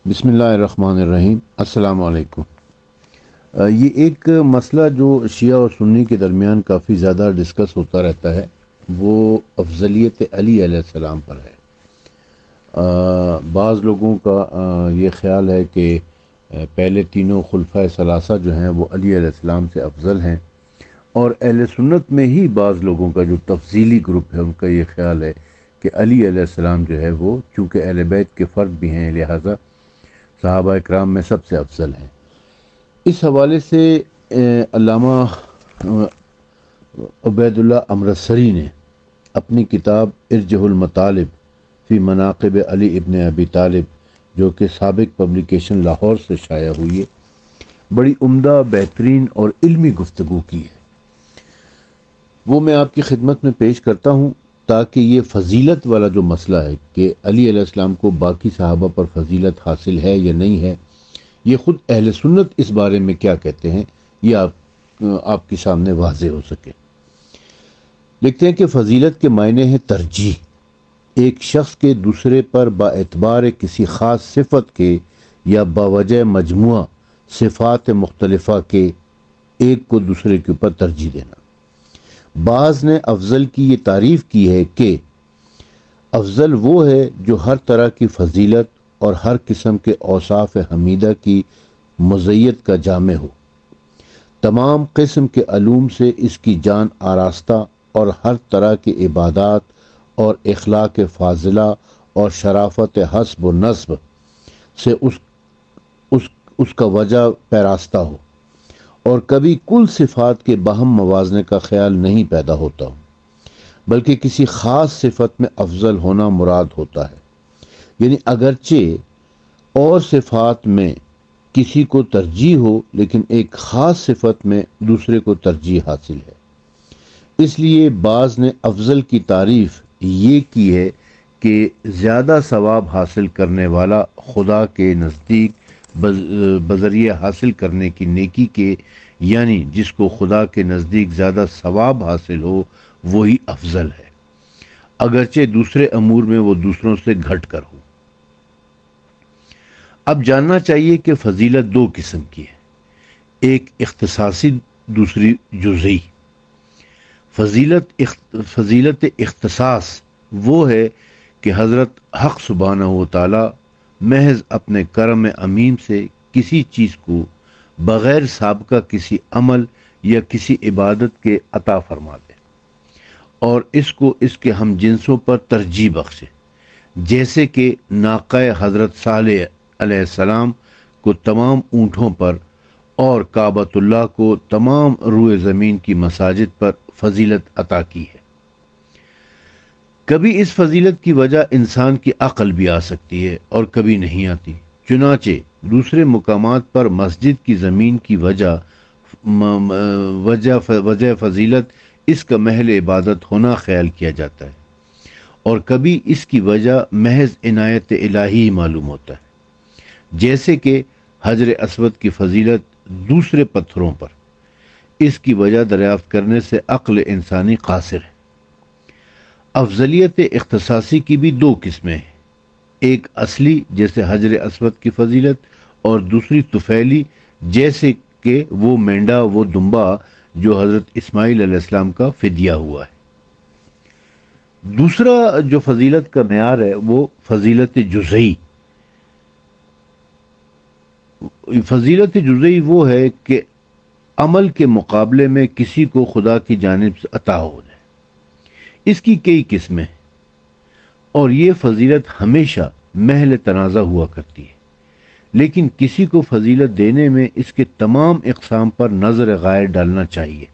بسم اللہ الرحمن الرحیم۔ السلام علیکم۔ یہ ایک مسئلہ جو شیعہ اور سنی کے درمیان کافی زیادہ ڈسکس ہوتا رہتا ہے، وہ افضلیت علی علیہ السلام پر ہے۔ بعض لوگوں کا یہ خیال ہے کہ پہلے تینوں خلفائے ثلاثہ جو ہیں وہ علی علیہ السلام سے افضل ہیں، اور اہل سنت میں ہی بعض لوگوں کا جو تفضیلی گروپ ہے ان کا یہ خیال ہے کہ علی علیہ السلام جو ہے وہ چونکہ اہل بیت کے فرد بھی ہیں، لہٰذا صحابہ اکرام میں سب سے افضل ہیں۔ اس حوالے سے علامہ عبید اللہ امرتسری نے اپنی کتاب ارجح المطالب فی مناقب علی ابن ابی طالب، جو کہ سابق پبلیکیشن لاہور سے شائع ہوئی ہے، بڑی عمدہ، بہترین اور علمی گفتگو کی ہے۔ وہ میں آپ کی خدمت میں پیش کرتا ہوں تاکہ یہ فضیلت والا جو مسئلہ ہے کہ علی علیہ السلام کو باقی صحابہ پر فضیلت حاصل ہے یا نہیں ہے، یہ خود اہل سنت اس بارے میں کیا کہتے ہیں، یہ آپ کے سامنے واضح ہو سکے۔ لکھتے ہیں کہ فضیلت کے معنی ہے ترجیح، ایک شخص کے دوسرے پر با اعتبار کسی خاص صفت کے یا باوجہ مجموعہ صفات مختلفہ کے ایک کو دوسرے کے اوپر ترجیح دینا۔ بعض نے افضل کی یہ تعریف کی ہے کہ افضل وہ ہے جو ہر طرح کی فضیلت اور ہر قسم کے اوصاف حمیدہ کی مزیت کا جامع ہو، تمام قسم کے علوم سے اس کی جان آراستہ، اور ہر طرح کی عبادات اور اخلاق فاضلہ اور شرافت حسب و نسب سے اس کا وجہ پیراستہ ہو، اور کبھی کل صفات کے باہم موازنے کا خیال نہیں پیدا ہوتا ہو، بلکہ کسی خاص صفت میں افضل ہونا مراد ہوتا ہے۔ یعنی اگرچہ اور صفات میں کسی کو ترجیح ہو، لیکن ایک خاص صفت میں دوسرے کو ترجیح حاصل ہے۔ اس لیے بعض نے افضل کی تعریف یہ کی ہے کہ زیادہ ثواب حاصل کرنے والا خدا کے نزدیک بذریعہ حاصل کرنے کی نیکی کے، یعنی جس کو خدا کے نزدیک زیادہ ثواب حاصل ہو وہی افضل ہے، اگرچہ دوسرے امور میں وہ دوسروں سے گھٹ کر ہو۔ اب جاننا چاہیے کہ فضیلت دو قسم کی ہے، ایک اختصاصی، دوسری جزئی۔ فضیلت اختصاص وہ ہے کہ حضرت حق سبحانہ و تعالی محض اپنے کرم عمیم سے کسی چیز کو بغیر سابقہ کسی عمل یا کسی عبادت کے عطا فرما دے، اور اس کو اس کے ہم جنسوں پر ترجیح بخشے، جیسے کہ ناقہ حضرت صالح علیہ السلام کو تمام اونٹوں پر اور کعبۃ اللہ کو تمام روئے زمین کی مساجد پر فضیلت عطا کی ہے۔ کبھی اس فضیلت کی وجہ انسان کی عقل بھی آ سکتی ہے اور کبھی نہیں آتی، چنانچہ دوسرے مقامات پر مسجد کی زمین کی وجہ فضیلت اس کا محل عبادت ہونا خیال کیا جاتا ہے، اور کبھی اس کی وجہ محض عنایت الہی معلوم ہوتا ہے، جیسے کہ حجر اسود کی فضیلت دوسرے پتھروں پر اس کی وجہ دریافت کرنے سے عقل انسانی قاصر ہے۔ افضلیت اختصاصی کی بھی دو قسمیں ہیں، ایک اصلی جیسے حجر اسود کی فضیلت، اور دوسری طفیلی جیسے کہ وہ مینڈا، وہ دمبا جو حضرت اسماعیل علیہ السلام کا فدیہ ہوا ہے۔ دوسرا جو فضیلت کا معیار ہے وہ فضیلت جزئی۔ فضیلت جزئی وہ ہے کہ عمل کے مقابلے میں کسی کو خدا کی جانب سے عطا ہو جائے۔ اس کی کئی قسمیں ہیں، اور یہ فضیلت ہمیشہ محل تنازع ہوا کرتی ہے، لیکن کسی کو فضیلت دینے میں اس کے تمام اقسام پر نظر غائر ڈالنا چاہیے،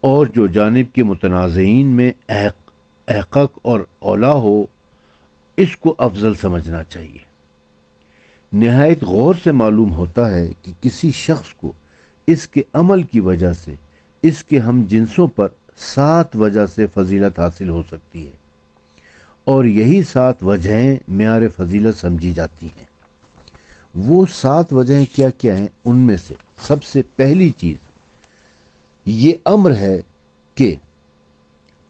اور جو جانب کے متنازعین میں احقق اور اولا ہو اس کو افضل سمجھنا چاہیے۔ نہایت غور سے معلوم ہوتا ہے کہ کسی شخص کو اس کے عمل کی وجہ سے اس کے ہم جنسوں پر 7 وجہ سے فضیلت حاصل ہو سکتی ہے، اور یہی 7 وجہیں معیار فضیلت سمجھی جاتی ہیں۔ وہ 7 وجہیں کیا کیا ہیں؟ ان میں سے سب سے پہلی چیز یہ امر ہے کہ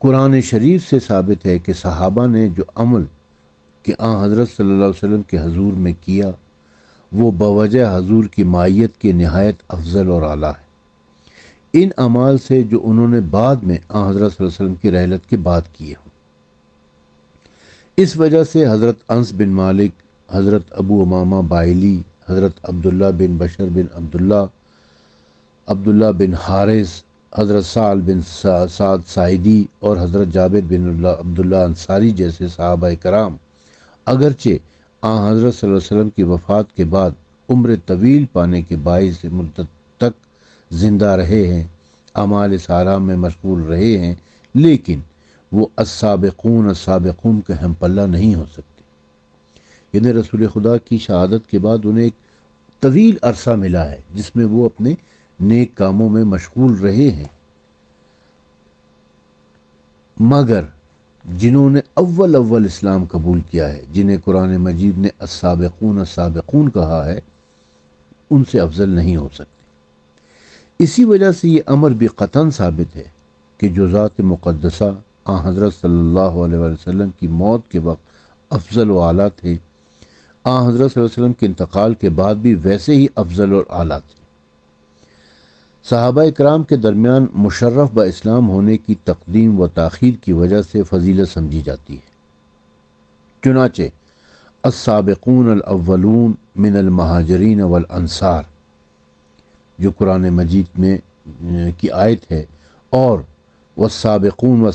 قرآن شریف سے ثابت ہے کہ صحابہ نے جو عمل کہ حضرت صلی اللہ علیہ وسلم کے حضور میں کیا وہ بوجہ حضور کی مائیت کے نہایت افضل اور اعلیٰ ہے، ان اعمال سے جو انہوں نے بعد میں حضرت صلی اللہ علیہ وسلم کی رحلت کے بعد کیے ہوں۔ اس وجہ سے حضرت انس بن مالک، حضرت ابو امامہ باہلی، حضرت عبداللہ بن بشر بن عبداللہ بن حارث، حضرت سعد بن سعد ساعدی اور حضرت جابر بن عبداللہ انصاری جیسے صحابہ کرام اگرچہ حضرت صلی اللہ علیہ وسلم کی وفات کے بعد عمر طویل پانے کے باعث مدت تک زندہ رہے ہیں، اعمال صالحہ میں مشغول رہے ہیں، لیکن وہ السابقون کے ہم پلہ نہیں ہو سکتے۔ یعنی رسول خدا کی شہادت کے بعد انہیں ایک طویل عرصہ ملا ہے جس میں وہ اپنے نیک کاموں میں مشغول رہے ہیں، مگر جنہوں نے اول اسلام قبول کیا ہے، جنہیں قرآن مجید نے السابقون کہا ہے، ان سے افضل نہیں ہو سکتے۔ اسی وجہ سے یہ امر بھی قطعاً ثابت ہے کہ جو ذات مقدسہ حضرت صلی اللہ علیہ وسلم کی موت کے وقت افضل و اعلیٰ تھے، حضرت صلی اللہ علیہ وسلم کے انتقال کے بعد بھی ویسے ہی افضل اور اعلیٰ تھے۔ صحابہ کرام کے درمیان مشرف با اسلام ہونے کی تقدیم و تاخیر کی وجہ سے فضیلت سمجھی جاتی ہے۔ چنانچہ السابقون الاولون من المہاجرین والانصار جو قرآن مجید میں کی آیت ہے، اور والسابقون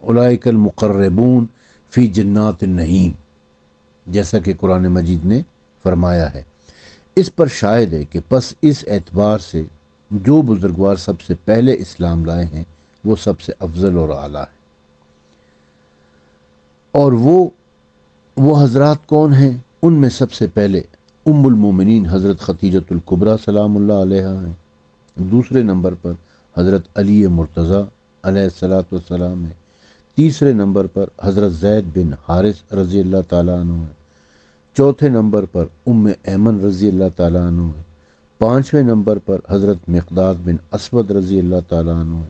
اولئک المقربون فی جنات النعیم، جیسا کہ قرآن مجید نے فرمایا ہے۔ اس پر شاہد ہے کہ پس اس اعتبار سے جو بزرگوار سب سے پہلے اسلام لائے ہیں وہ سب سے افضل اور اعلیٰ ہے۔ اور وہ حضرات کون ہیں؟ ان میں سب سے پہلے ام المومنین حضرت خدیجۃ الکبریٰ سلام اللہ علیہا ہیں، دوسرے نمبر پر حضرت علی مرتضیٰ علیہ الصلاۃ والسلام ہے، تیسرے نمبر پر حضرت زید بن حارث رضی اللہ تعالیٰ عنہ ہے، چوتھے نمبر پر ام ایمن رضی اللہ تعالیٰ عنہ ہے، پانچویں نمبر پر حضرت مقداد بن اسود رضی اللہ تعالیٰ عنہ ہے،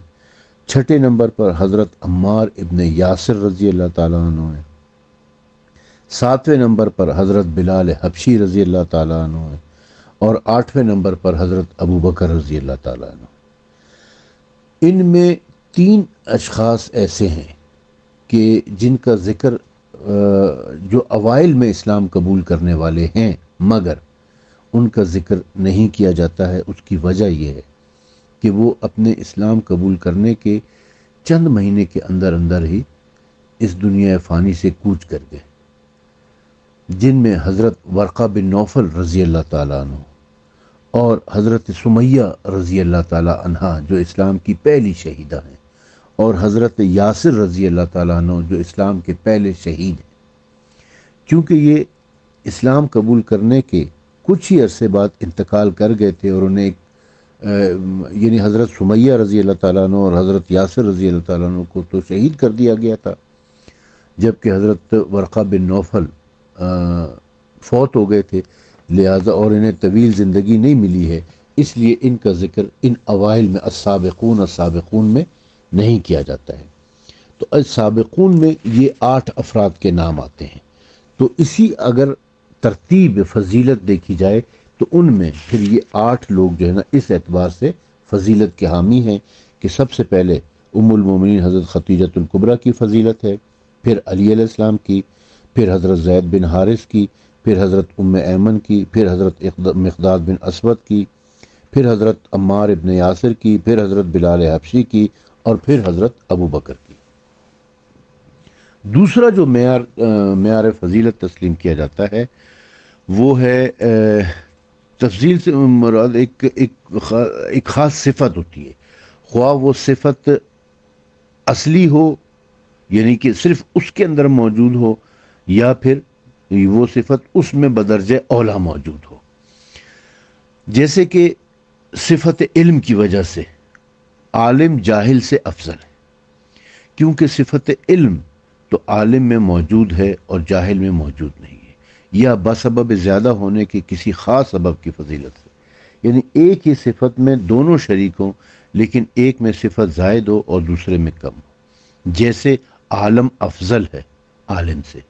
چھٹے نمبر پر حضرت عمار ابن یاسر رضی اللہ تعالیٰ عنہ ہے، ساتویں نمبر پر حضرت بلال حبشی رضی اللہ تعالیٰ عنہ ہے، اور آٹھویں نمبر پر حضرت ابو بکر رضی اللہ تعالیٰ عنہ۔ ان میں تین اشخاص ایسے ہیں کہ جن کا ذکر جو اوائل میں اسلام قبول کرنے والے ہیں مگر ان کا ذکر نہیں کیا جاتا ہے۔ اس کی وجہ یہ ہے کہ وہ اپنے اسلام قبول کرنے کے چند مہینے کے اندر ہی اس دنیا فانی سے کوچ کر گئے، جن میں حضرت ورقہ بن نوفل رضی اللہ تعالیٰ عنہ اور حضرت سمیہ رضی اللہ تعالیٰ عنہ جو اسلام کی پہلی شہیدہ ہیں، اور حضرت یاسر رضی اللہ تعالیٰ عنہ جو اسلام کے پہلے شہید ہیں۔ کیونکہ یہ اسلام قبول کرنے کے کچھ ہی عرصے بعد انتقال کر گئے تھے، اور انہیں یعنی حضرت سمیہ رضی اللہ تعالیٰ عنہ اور حضرت یاسر رضی اللہ تعالیٰ عنہ کو تو شہید کر دیا گیا تھا، جبکہ حضرت ورقہ بن نوفل فوت ہو گئے تھے، لہذا اور انہیں طویل زندگی نہیں ملی ہے، اس لیے ان کا ذکر ان اوائل میں السابقون میں نہیں کیا جاتا ہے۔ تو السابقون میں یہ 8 افراد کے نام آتے ہیں۔ تو اسی اگر ترتیب فضیلت دیکھی جائے تو ان میں پھر یہ 8 لوگ جو ہے نا اس اعتبار سے فضیلت کے حامی ہیں کہ سب سے پہلے ام المومنین حضرت خدیجۃ الکبریٰ کی فضیلت ہے، پھر علی علیہ السلام کی، پھر حضرت زید بن حارث کی، پھر حضرت ام ایمن کی، پھر حضرت مقداد بن اسود کی، پھر حضرت عمار ابن یاسر کی، پھر حضرت بلال حبشی کی، اور پھر حضرت ابو بکر کی۔ دوسرا جو معیار فضیلت تسلیم کیا جاتا ہے وہ ہے تفضیل سے مراد ایک خاص صفت ہوتی ہے، خواہ وہ صفت اصلی ہو یعنی کہ صرف اس کے اندر موجود ہو، یا پھر وہ صفت اس میں بدرجہ اولا موجود ہو۔ جیسے کہ صفت علم کی وجہ سے عالم جاہل سے افضل ہے، کیونکہ صفت علم تو عالم میں موجود ہے اور جاہل میں موجود نہیں ہے، یا بسبب زیادہ ہونے کے کسی خاص سبب کی فضیلت سے، یعنی ایک ہی صفت میں دونوں شریک ہوں لیکن ایک میں صفت زائد ہو اور دوسرے میں کم ہو۔ جیسے عالم افضل ہے عالم سے،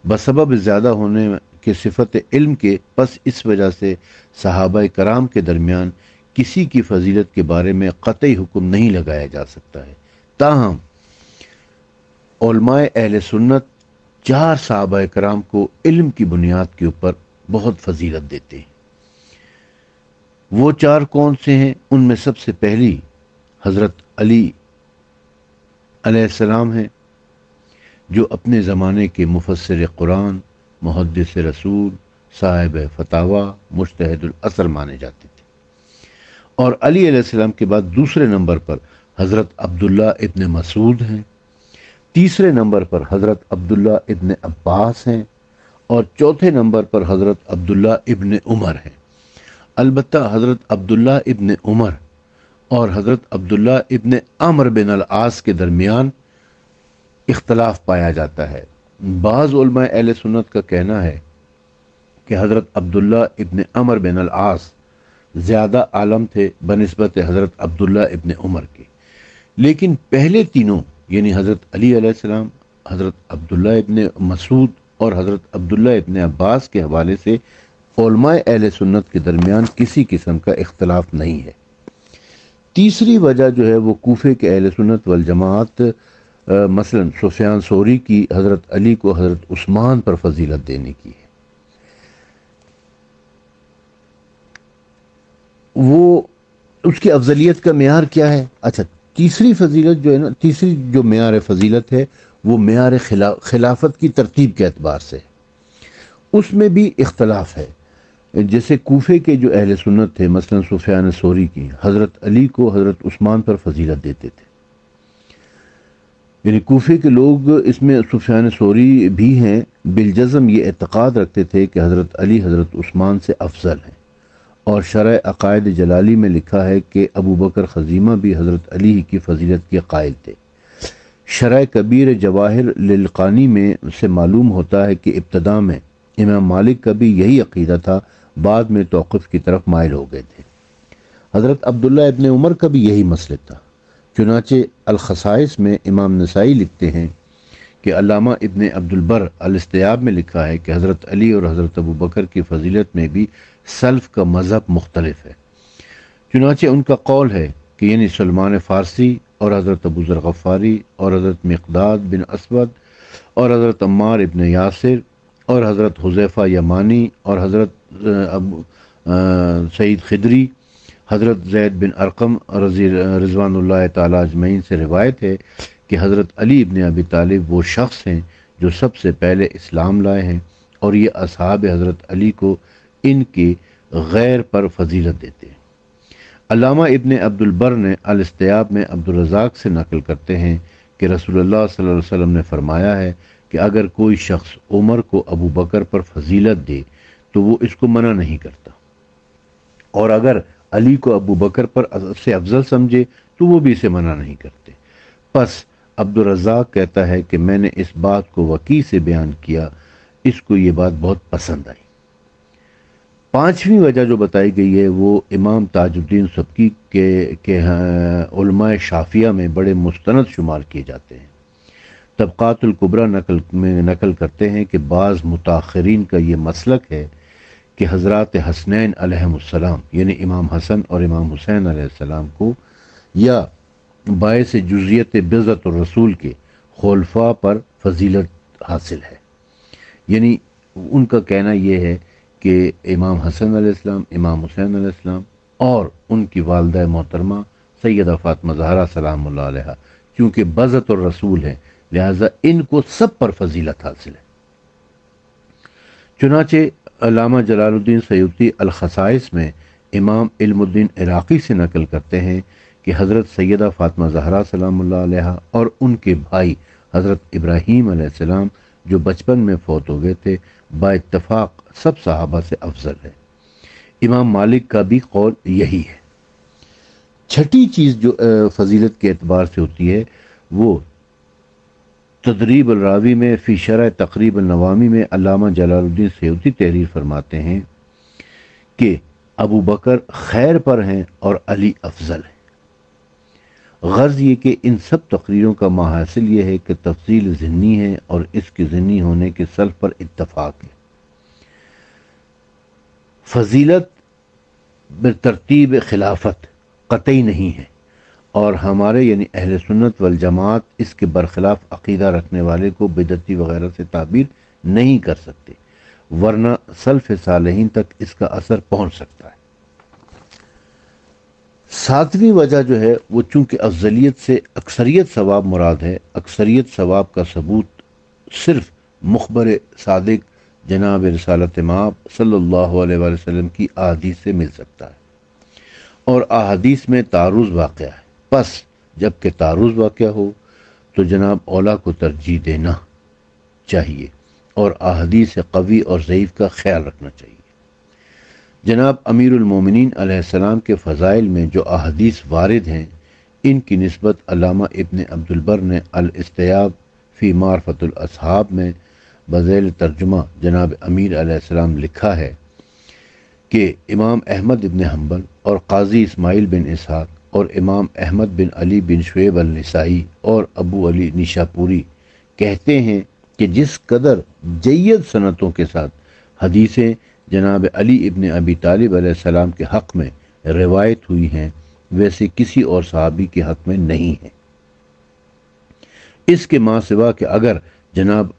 بسبب زیادہ ہونے کے صفت علم کے، پس اس وجہ سے صحابہ کرام کے درمیان کسی کی فضیلت کے بارے میں قطعی حکم نہیں لگایا جا سکتا ہے۔ تاہم علماء اہل سنت 4 صحابہ کرام کو علم کی بنیاد کے اوپر بہت فضیلت دیتے ہیں۔ وہ 4 کون سے ہیں؟ ان میں سب سے پہلی حضرت علی علیہ السلام ہیں، جو اپنے زمانے کے مفسر قرآن، محدث رسول، صاحب فتاوی، مجتہد العصر مانے جاتے تھے۔ اور علی علیہ السلام کے بعد دوسرے نمبر پر حضرت عبداللہ ابن مسعود ہیں، تیسرے نمبر پر حضرت عبداللہ ابن عباس ہیں، اور چوتھے نمبر پر حضرت عبداللہ ابن عمر ہیں۔ البتہ حضرت عبداللہ ابن عمر اور حضرت عبداللہ ابن عمر بن العاص کے درمیان اختلاف پایا جاتا ہے۔ بعض علماء اہل سنت کا کہنا ہے کہ حضرت عبداللہ ابن عمر بن العاص زیادہ عالم تھے بنسبت حضرت عبداللہ ابن عمر کے، لیکن پہلے تینوں یعنی حضرت علی علیہ السلام، حضرت عبداللہ ابن مسعود اور حضرت عبداللہ ابن عباس کے حوالے سے علماء اہل سنت کے درمیان کسی قسم کا اختلاف نہیں ہے۔ تیسری وجہ جو ہے وہ کوفے کے اہل سنت والجماعت مثلا سفیان ثوری کی حضرت علی کو حضرت عثمان پر فضیلت دینے کی ہے۔ وہ اس کی افضلیت کا معیار کیا ہے؟ اچھا، تیسری فضیلت جو ہے نا، تیسری جو معیار فضیلت ہے وہ معیار خلافت کی ترتیب کے اعتبار سے ہے۔ اس میں بھی اختلاف ہے۔ جیسے کوفے کے جو اہل سنت تھے مثلا سفیان ثوری کی، حضرت علی کو حضرت عثمان پر فضیلت دیتے تھے، یعنی کوفے کے لوگ، اس میں سفیان ثوری بھی ہیں، بالجزم یہ اعتقاد رکھتے تھے کہ حضرت علی حضرت عثمان سے افضل ہیں۔ اور شرح عقائد جلالی میں لکھا ہے کہ ابو بکر خزیمہ بھی حضرت علی کی فضیلت کے قائل تھے۔ شرح کبیر جواہر للقانی میں سے معلوم ہوتا ہے کہ ابتدا میں امام مالک کا بھی یہی عقیدہ تھا، بعد میں توقف کی طرف مائل ہو گئے تھے۔ حضرت عبداللہ ابن عمر کا بھی یہی مسلک تھا۔ چنانچہ الخصائص میں امام نسائی لکھتے ہیں کہ علامہ ابن عبد البر الاستیاب میں لکھا ہے کہ حضرت علی اور حضرت ابو بکر کی فضیلت میں بھی سلف کا مذہب مختلف ہے۔ چنانچہ ان کا قول ہے کہ یعنی سلمان فارسی اور حضرت ابو ذر غفاری اور حضرت مقداد بن اسود اور حضرت عمار ابن یاسر اور حضرت حذیفہ یمانی اور حضرت سعید خدری، حضرت زید بن ارقم رضوان اللہ تعالی اجمعین سے روایت ہے کہ حضرت علی ابن ابی طالب وہ شخص ہیں جو سب سے پہلے اسلام لائے ہیں، اور یہ اصحاب حضرت علی کو ان کے غیر پر فضیلت دیتے ہیں۔ علامہ ابن عبد البر نے الاستیاب میں عبد الرزاق سے نقل کرتے ہیں کہ رسول اللہ صلی اللہ علیہ وسلم نے فرمایا ہے کہ اگر کوئی شخص عمر کو ابو بکر پر فضیلت دے تو وہ اس کو منع نہیں کرتا، اور اگر علی کو ابو بکر پر سے افضل سمجھے تو وہ بھی اسے منع نہیں کرتے۔ پس عبد الرزاق کہتا ہے کہ میں نے اس بات کو وکیع سے بیان کیا، اس کو یہ بات بہت پسند آئی۔ پانچویں وجہ جو بتائی گئی ہے وہ امام تاج الدین سبکی کے علماء شافعیہ میں بڑے مستند شمار کیے جاتے ہیں۔ طبقات الکبریٰ میں نقل کرتے ہیں کہ بعض متاخرین کا یہ مسلک ہے کہ حضرات حسنین علیہم السلام یعنی امام حسن اور امام حسین علیہ السلام کو یا باعث جزیت بعثت الرسول کے خلفاء پر فضیلت حاصل ہے۔ یعنی ان کا کہنا یہ ہے کہ امام حسن علیہ السلام، امام حسین علیہ السلام اور ان کی والدہ محترمہ سیدہ فاطمہ زہرا سلام اللہ علیہا کیونکہ بعثت الرسول ہیں، لہذا ان کو سب پر فضیلت حاصل ہے۔ چنانچہ علامہ جلال الدین سیوطی الخصائص میں امام علم الدین عراقی سے نقل کرتے ہیں کہ حضرت سیدہ فاطمہ زہرا سلام اللہ علیہا اور ان کے بھائی حضرت ابراہیم علیہ السلام جو بچپن میں فوت ہو گئے تھے، با اتفاق سب صحابہ سے افضل ہے۔ امام مالک کا بھی قول یہی ہے۔ چھٹی چیز جو فضیلت کے اعتبار سے ہوتی ہے وہ تدریب الراوی میں فی شرح تقریب النوامی میں علامہ جلال الدین سیوطی تحریر فرماتے ہیں کہ ابو بکر خیر پر ہیں اور علی افضل ہیں، غرض یہ کہ ان سب تقریروں کا ماحصل یہ ہے کہ تفصیل ضمنی ہے اور اس کے ضمنی ہونے کے سلف پر اتفاق ہے۔ فضیلت بترتیب خلافت قطعی نہیں ہے، اور ہمارے یعنی اہل سنت والجماعت اس کے برخلاف عقیدہ رکھنے والے کو بدعتی وغیرہ سے تعبیر نہیں کر سکتے، ورنہ سلف صالحین تک اس کا اثر پہنچ سکتا ہے۔ ساتویں وجہ جو ہے وہ چونکہ افضلیت سے اکثریت ثواب مراد ہے، اکثریت ثواب کا ثبوت صرف مخبر صادق جناب رسالت مآب صلی اللہ علیہ وآلہ وسلم کی احادیث سے مل سکتا ہے، اور احادیث میں تعارض واقع ہے، پس جب کہ تعارض واقع ہو تو جناب اولا کو ترجیح دینا چاہیے اور احادیث قوی اور ضعیف کا خیال رکھنا چاہیے۔ جناب امیر المومنین علیہ السلام کے فضائل میں جو احادیث وارد ہیں، ان کی نسبت علامہ ابن عبد البر نے الاستیاب فی معرفت الاصحاب میں بذیل ترجمہ جناب امیر علیہ السلام لکھا ہے کہ امام احمد بن حنبل اور قاضی اسماعیل بن اسحاق اور امام احمد بن علی بن شعیب النسائی اور ابو علی نیشاپوری کہتے ہیں کہ جس قدر جید سنتوں کے ساتھ حدیثیں جناب علی ابن ابی طالب علیہ السلام کے حق میں روایت ہوئی ہیں، ویسے کسی اور صحابی کے حق میں نہیں ہیں۔ اس کے ماں سوا کہ اگر جناب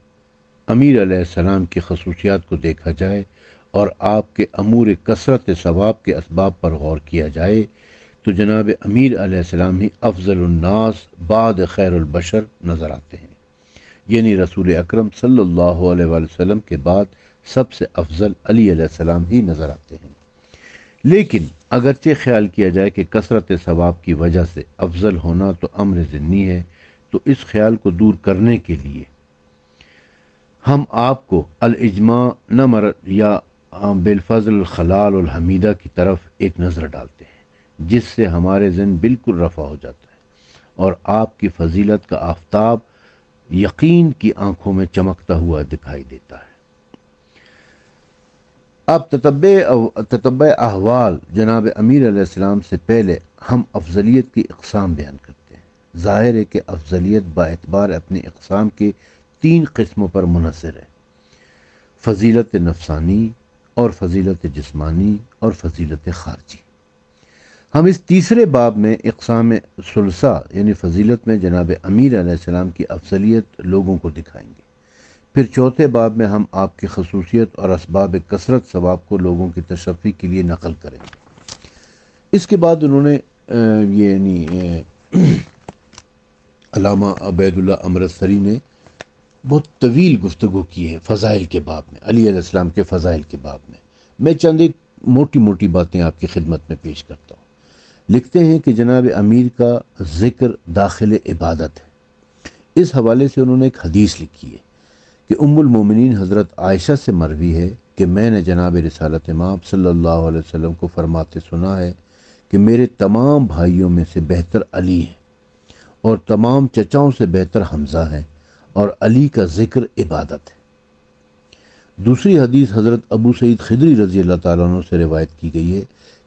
امیر علیہ السلام کی خصوصیات کو دیکھا جائے اور آپ کے امور کثرت ثواب کے اسباب پر غور کیا جائے تو جناب امیر علیہ السلام ہی افضل الناس بعد خیر البشر نظر آتے ہیں، یعنی رسول اکرم صلی اللہ علیہ وآلہ وسلم کے بعد سب سے افضل علی علیہ السلام ہی نظر آتے ہیں۔ لیکن اگرچہ خیال کیا جائے کہ کثرت ثواب کی وجہ سے افضل ہونا تو امر ضمنی ہے، تو اس خیال کو دور کرنے کے لیے ہم آپ کو الاجماع نمر یا بالفضل الخلال الحمیدہ کی طرف ایک نظر ڈالتے ہیں، جس سے ہمارے ذہن بالکل رفع ہو جاتا ہے اور آپ کی فضیلت کا آفتاب یقین کی آنکھوں میں چمکتا ہوا دکھائی دیتا ہے۔ اب تتبع احوال جناب امیر علیہ السلام سے پہلے ہم افضلیت کی اقسام بیان کرتے ہیں۔ ظاہر ہے کہ افضلیت با اعتبار اپنی اقسام کے 3 قسموں پر منحصر ہے: فضیلت نفسانی اور فضیلت جسمانی اور فضیلت خارجی۔ ہم اس تیسرے باب میں اقسام ثلثہ یعنی فضیلت میں جناب امیر علیہ السلام کی افضلیت لوگوں کو دکھائیں گے، پھر چوتھے باب میں ہم آپ کی خصوصیت اور اسباب کثرت ثواب کو لوگوں کی تشفی کے لیے نقل کریں گے۔ اس کے بعد انہوں نے علامہ عبید اللہ امرتسری نے بہت طویل گفتگو کی ہے فضائل کے باب میں، علی علیہ السلام کے فضائل کے باب میں چند ایک موٹی موٹی باتیں آپ کی خدمت میں پیش کرتا ہوں۔ لکھتے ہیں کہ جناب امیر کا ذکر داخل عبادت ہے۔ اس حوالے سے انہوں نے ایک حدیث لکھی ہے کہ ام المومنین حضرت عائشہ سے مروی ہے کہ میں نے جناب رسالت مآب صلی اللہ علیہ وسلم کو فرماتے سنا ہے کہ میرے تمام بھائیوں میں سے بہتر علی ہیں اور تمام چچاؤں سے بہتر حمزہ ہیں، اور علی کا ذکر عبادت ہے۔ دوسری حدیث حضرت ابو سعید خدری رضی اللہ تعالیٰ عنہ سے روایت کی گئی ہے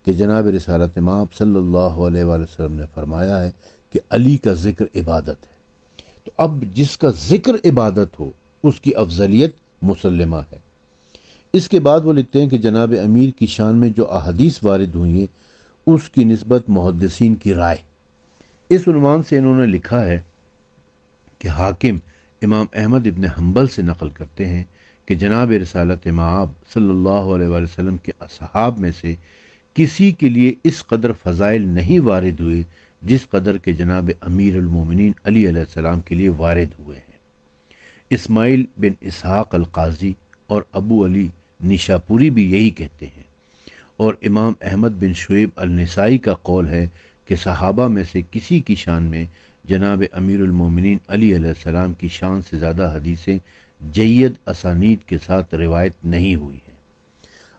کہ جناب رسالت مآب صلی اللہ علیہ وآلہ وسلم نے فرمایا ہے کہ علی کا ذکر عبادت ہے۔ تو اب جس کا ذکر عبادت ہو اس کی افضلیت مسلمہ ہے۔ اس کے بعد وہ لکھتے ہیں کہ جناب امیر کی شان میں جو احادیث وارد ہوئی ہیں اس کی نسبت محدثین کی رائے۔ اس عنوان سے انہوں نے لکھا ہے کہ حاکم امام احمد ابن حنبل سے نقل کرتے ہیں کہ جناب رسالت مآب صلی اللہ علیہ وآلہ وسلم کے اصحاب میں سے کسی کے لیے اس قدر فضائل نہیں وارد ہوئے جس قدر کے جناب امیر المومنین علی علیہ السلام کے لیے وارد ہوئے ہیں۔ اسماعیل بن اسحاق القاضی اور ابو علی نیشاپوری بھی یہی کہتے ہیں، اور امام احمد بن شعیب النسائی کا قول ہے کہ صحابہ میں سے کسی کی شان میں جناب امیر المومنین علی علیہ السلام کی شان سے زیادہ حدیثیں جید اسانید کے ساتھ روایت نہیں ہوئی ہیں۔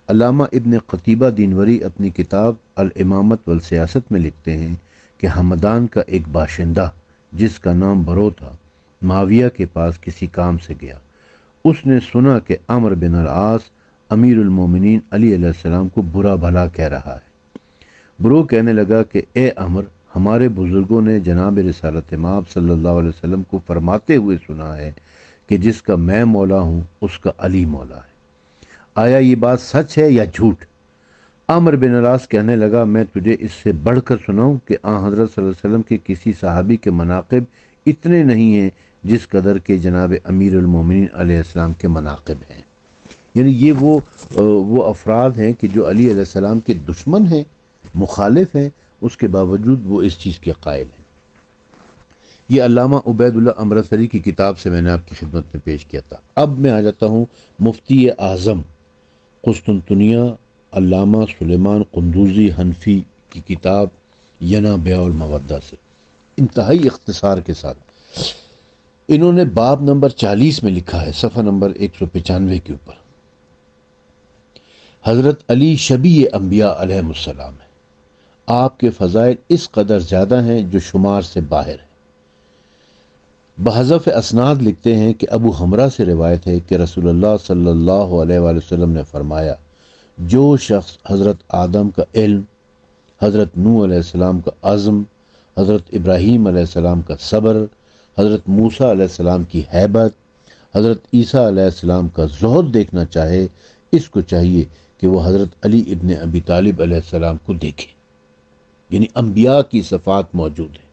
علامہ ابن قتیبہ دینوری اپنی کتاب الامامت والسیاست میں لکھتے ہیں کہ ہمدان کا ایک باشندہ جس کا نام برو تھا معاویہ کے پاس کسی کام سے گیا۔ اس نے سنا کہ عمرو بن العاص امیر المومنین علی علیہ السلام کو برا بھلا کہہ رہا ہے۔ برو کہنے لگا کہ اے عمرو، ہمارے بزرگوں نے جناب رسالت مآب صلی اللہ علیہ وسلم کو فرماتے ہوئے سنا ہے کہ جس کا میں مولا ہوں اس کا علی مولا ہے۔ آیا یہ بات سچ ہے یا جھوٹ؟ عامر بن العاص کہنے لگا میں تجھے اس سے بڑھ کر سناؤں کہ حضرت صلی اللہ علیہ وسلم کے کسی صحابی کے مناقب اتنے نہیں ہیں جس قدر کے جناب امیر المومنین علیہ السلام کے مناقب ہیں۔ یعنی یہ وہ افراد ہیں کہ جو علی علیہ السلام کے دشمن ہیں، مخالف ہیں، اس کے باوجود وہ اس چیز کے قائل ہیں۔ یہ علامہ عبید اللہ امرتسری کی کتاب سے میں نے آپ کی خدمت میں پیش کیا تھا۔ اب میں آ جاتا ہوں مفتی اعظم قسطنطنیہ علامہ سلیمان قندوزی حنفی کی کتاب ینا بیع المودہ سے انتہائی اختصار کے ساتھ۔ انہوں نے باب نمبر 40 میں لکھا ہے، صفحہ نمبر 195 کے اوپر، حضرت علی شبیہ انبیاء علیہ السلام ہے، آپ کے فضائل اس قدر زیادہ ہیں جو شمار سے باہر ہیں۔ بحذف اسناد لکھتے ہیں کہ ابو حمرہ سے روایت ہے کہ رسول اللہ صلی اللہ علیہ وآلہ وسلم نے فرمایا، جو شخص حضرت آدم کا علم، حضرت نوح علیہ السلام کا عزم، حضرت ابراہیم علیہ السلام کا صبر، حضرت موسیٰ علیہ السلام کی ہیبت، حضرت عیسیٰ علیہ السلام کا زہد دیکھنا چاہے، اس کو چاہیے کہ وہ حضرت علی ابن ابی طالب علیہ السلام کو دیکھے۔ یعنی انبیاء کی صفات موجود ہیں،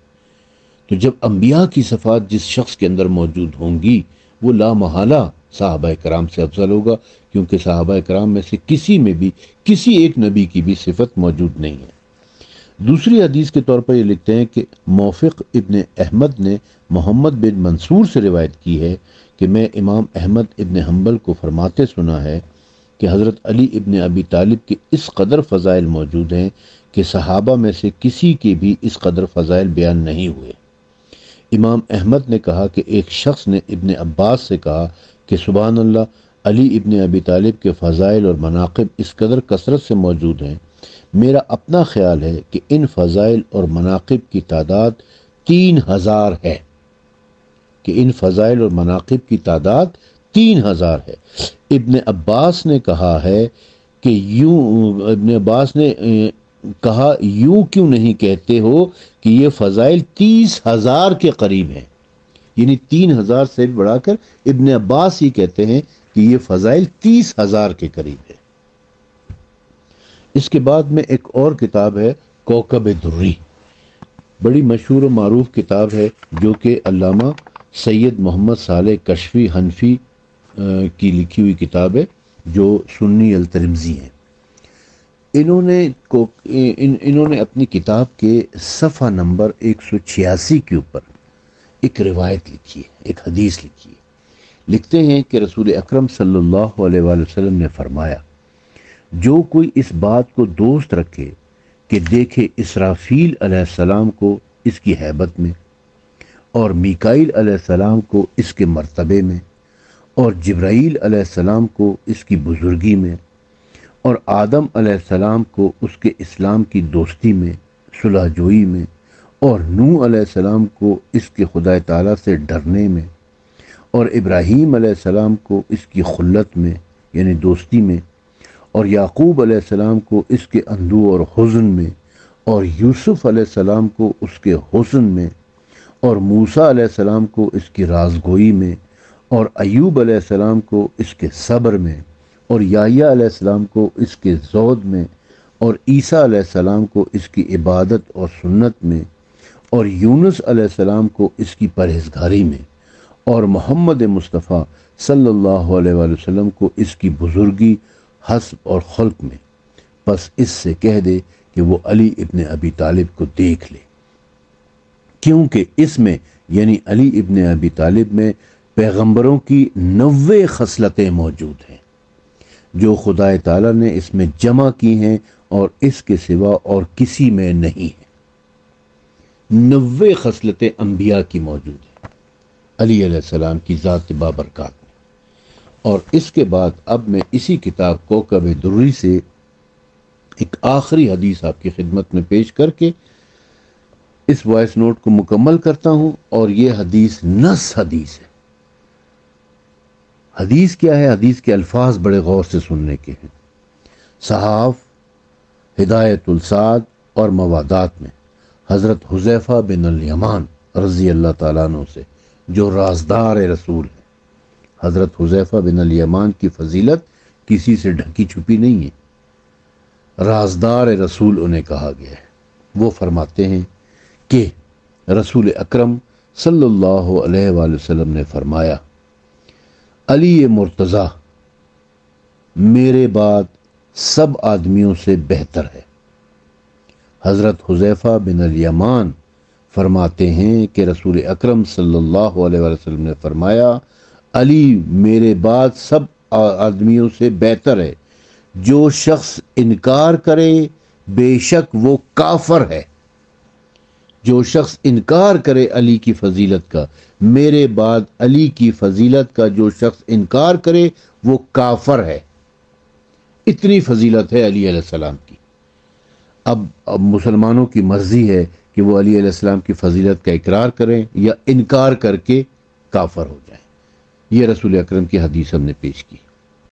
تو جب انبیاء کی صفات جس شخص کے اندر موجود ہوں گی وہ لا محالہ صحابہ کرام سے افضل ہوگا، کیونکہ صحابہ کرام میں سے کسی میں بھی کسی ایک نبی کی بھی صفت موجود نہیں ہے۔ دوسری حدیث کے طور پر یہ لکھتے ہیں کہ موفق ابن احمد نے محمد بن منصور سے روایت کی ہے کہ میں امام احمد ابن حنبل کو فرماتے سنا ہے کہ حضرت علی ابن ابی طالب کے اس قدر فضائل موجود ہیں کہ صحابہ میں سے کسی کے بھی اس قدر فضائل بیان نہیں ہوئے۔ امام احمد نے کہا کہ ایک شخص نے ابن عباس سے کہا کہ سبحان اللہ، علی ابن ابی طالب کے فضائل اور مناقب اس قدر کثرت سے موجود ہیں، میرا اپنا خیال ہے کہ ان فضائل اور مناقب کی تعداد 3000 ہے، کہ ان فضائل اور مناقب کی تعداد 3000 ہے۔ ابن عباس نے کہا ہے کہ یوں کیوں نہیں کہتے ہو کہ یہ فضائل 30,000 کے قریب ہیں؟ یعنی 3000 سے بڑھا کر ابن عباس ہی کہتے ہیں کہ یہ فضائل 30,000 کے قریب ہے۔ اس کے بعد میں ایک اور کتاب ہے کوکب دری، بڑی مشہور و معروف کتاب ہے جو کہ علامہ سید محمد صالح کشفی حنفی کی لکھی ہوئی کتاب ہے، جو سنی الترمذی ہیں۔ انہوں نے اپنی کتاب کے صفحہ نمبر 186 کے اوپر ایک روایت لکھی ہے، ایک حدیث لکھی ہے۔ لکھتے ہیں کہ رسول اکرم صلی اللہ علیہ وآلہ وسلم نے فرمایا، جو کوئی اس بات کو دوست رکھے کہ دیکھے اسرافیل علیہ السلام کو اس کی ہیبت میں، اور میکائیل علیہ السلام کو اس کے مرتبے میں، اور جبرائیل علیہ السلام کو اس کی بزرگی میں، اور آدم علیہ السلام کو اس کے اسلام کی دوستی میں، صلح جوئی میں، اور نوح علیہ السلام کو اس کے خدا تعالیٰ سے ڈرنے میں، اور ابراہیم علیہ السلام کو اس کی خلت میں یعنی دوستی میں، اور یعقوب علیہ السلام کو اس کے اندوہ اور حزن میں، اور یوسف علیہ السلام کو اس کے حسن میں، اور موسیٰ علیہ السلام کو اس کی رازگوئی میں، اور ایوب علیہ السلام کو اس کے صبر میں، اور یحییٰ علیہ السلام کو اس کے زہد میں، اور عیسیٰ علیہ السلام کو اس کی عبادت اور سنت میں، اور یونس علیہ السلام کو اس کی پرہیزگاری میں، اور محمد مصطفیٰ صلی اللہ علیہ وآلہ وسلم کو اس کی بزرگی، حسب اور خلق میں، پس اس سے کہہ دے کہ وہ علی ابن ابی طالب کو دیکھ لے، کیونکہ اس میں یعنی علی ابن ابی طالب میں پیغمبروں کی 90 خصلتیں موجود ہیں جو خدا تعالیٰ نے اس میں جمع کی ہیں اور اس کے سوا اور کسی میں نہیں ہیں۔ 90 خصلتیں انبیاء کی موجود ہیں علی علیہ السلام کی ذات بابرکات میں۔ اور اس کے بعد اب میں اسی کتاب کوکب دری سے ایک آخری حدیث آپ کی خدمت میں پیش کر کے اس وائس نوٹ کو مکمل کرتا ہوں، اور یہ حدیث نص حدیث ہے۔ حدیث کیا ہے؟ حدیث کے الفاظ بڑے غور سے سننے کے ہیں۔ صحاف ہدایت السعد اور موادات میں حضرت حذیفہ بن الیمان رضی اللہ تعالیٰ عنہ سے جو رازدار رسول ہے۔ حضرت حذیفہ بن الیمان کی فضیلت کسی سے ڈھکی چھپی نہیں ہے، رازدار رسول انہیں کہا گیا ہے۔ وہ فرماتے ہیں کہ رسول اکرم صلی اللہ علیہ وآلہ وسلم نے فرمایا، علی مرتضیٰ میرے بعد سب آدمیوں سے بہتر ہے۔ حضرت حذیفہ بن الیمان فرماتے ہیں کہ رسول اکرم صلی اللہ علیہ وآلہ وسلم نے فرمایا، علی میرے بعد سب آدمیوں سے بہتر ہے، جو شخص انکار کرے بے شک وہ کافر ہے۔ جو شخص انکار کرے علی کی فضیلت کا، میرے بعد علی کی فضیلت کا جو شخص انکار کرے وہ کافر ہے۔ اتنی فضیلت ہے علی علیہ السلام کی۔ اب مسلمانوں کی مرضی ہے کہ وہ علی علیہ السلام کی فضیلت کا اقرار کریں یا انکار کر کے کافر ہو جائیں۔ یہ رسول اکرم کی حدیث ہم نے پیش کی۔